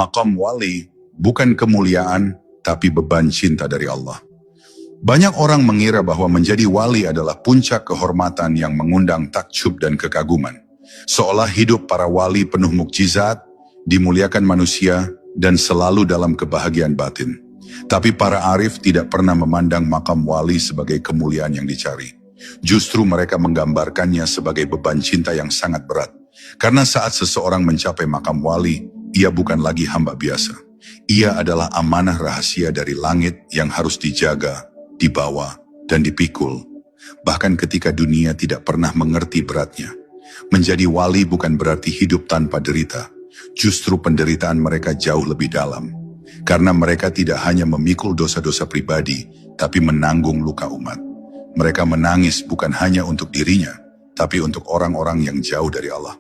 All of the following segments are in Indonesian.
Maqam wali bukan kemuliaan, tapi beban cinta dari Allah. Banyak orang mengira bahwa menjadi wali adalah puncak kehormatan yang mengundang takjub dan kekaguman. Seolah hidup para wali penuh mukjizat, dimuliakan manusia, dan selalu dalam kebahagiaan batin. Tapi para arif tidak pernah memandang makam wali sebagai kemuliaan yang dicari. Justru mereka menggambarkannya sebagai beban cinta yang sangat berat. Karena saat seseorang mencapai makam wali, ia bukan lagi hamba biasa. Ia adalah amanah rahasia dari langit yang harus dijaga, dibawa, dan dipikul. Bahkan ketika dunia tidak pernah mengerti beratnya. Menjadi wali bukan berarti hidup tanpa derita. Justru penderitaan mereka jauh lebih dalam. Karena mereka tidak hanya memikul dosa-dosa pribadi, tapi menanggung luka umat. Mereka menangis bukan hanya untuk dirinya, tapi untuk orang-orang yang jauh dari Allah.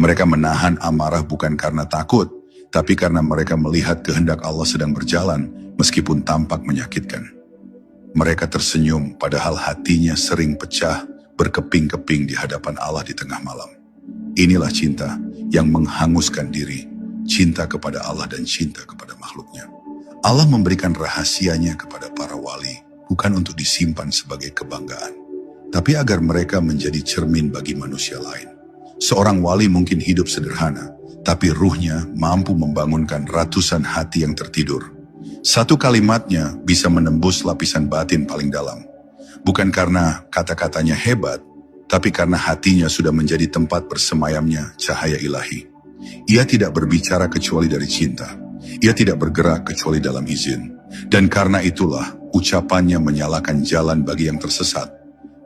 Mereka menahan amarah bukan karena takut, tapi karena mereka melihat kehendak Allah sedang berjalan, meskipun tampak menyakitkan. Mereka tersenyum padahal hatinya sering pecah, berkeping-keping di hadapan Allah di tengah malam. Inilah cinta yang menghanguskan diri, cinta kepada Allah dan cinta kepada makhluknya. Allah memberikan rahasianya kepada para wali, bukan untuk disimpan sebagai kebanggaan, tapi agar mereka menjadi cermin bagi manusia lain. Seorang wali mungkin hidup sederhana, tapi ruhnya mampu membangunkan ratusan hati yang tertidur. Satu kalimatnya bisa menembus lapisan batin paling dalam. Bukan karena kata-katanya hebat, tapi karena hatinya sudah menjadi tempat bersemayamnya cahaya ilahi. Ia tidak berbicara kecuali dari cinta. Ia tidak bergerak kecuali dalam izin. Dan karena itulah ucapannya menyalakan jalan bagi yang tersesat.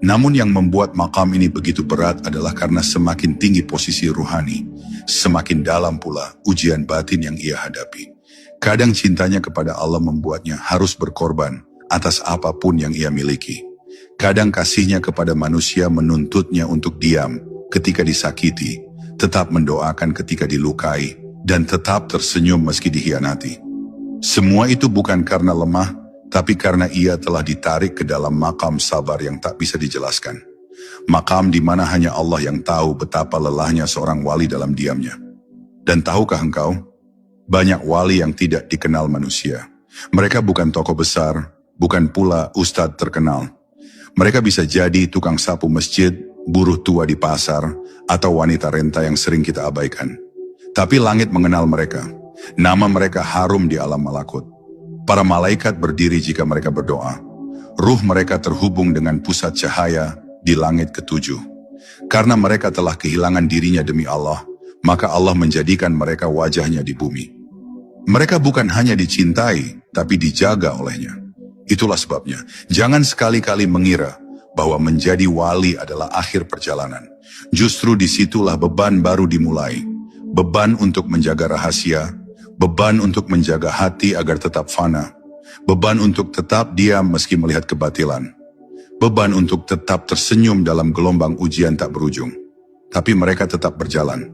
Namun yang membuat makam ini begitu berat adalah karena semakin tinggi posisi ruhani, semakin dalam pula ujian batin yang ia hadapi. Kadang cintanya kepada Allah membuatnya harus berkorban atas apapun yang ia miliki. Kadang kasihnya kepada manusia menuntutnya untuk diam ketika disakiti, tetap mendoakan ketika dilukai, dan tetap tersenyum meski dikhianati. Semua itu bukan karena lemah, tapi karena ia telah ditarik ke dalam makam sabar yang tak bisa dijelaskan. Makam di mana hanya Allah yang tahu betapa lelahnya seorang wali dalam diamnya. Dan tahukah engkau, banyak wali yang tidak dikenal manusia. Mereka bukan tokoh besar, bukan pula ustadz terkenal. Mereka bisa jadi tukang sapu masjid, buruh tua di pasar, atau wanita renta yang sering kita abaikan. Tapi langit mengenal mereka. Nama mereka harum di alam malakut. Para malaikat berdiri jika mereka berdoa. Ruh mereka terhubung dengan pusat cahaya di langit ketujuh. Karena mereka telah kehilangan dirinya demi Allah, maka Allah menjadikan mereka wajahnya di bumi. Mereka bukan hanya dicintai, tapi dijaga olehnya. Itulah sebabnya, jangan sekali-kali mengira bahwa menjadi wali adalah akhir perjalanan. Justru disitulah beban baru dimulai. Beban untuk menjaga rahasia, beban untuk menjaga hati agar tetap fana, beban untuk tetap diam meski melihat kebatilan, beban untuk tetap tersenyum dalam gelombang ujian tak berujung. Tapi mereka tetap berjalan.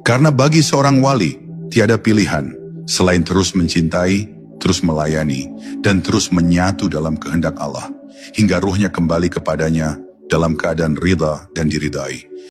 Karena bagi seorang wali, tiada pilihan selain terus mencintai, terus melayani, dan terus menyatu dalam kehendak Allah, hingga ruhnya kembali kepadanya dalam keadaan ridha dan diridai.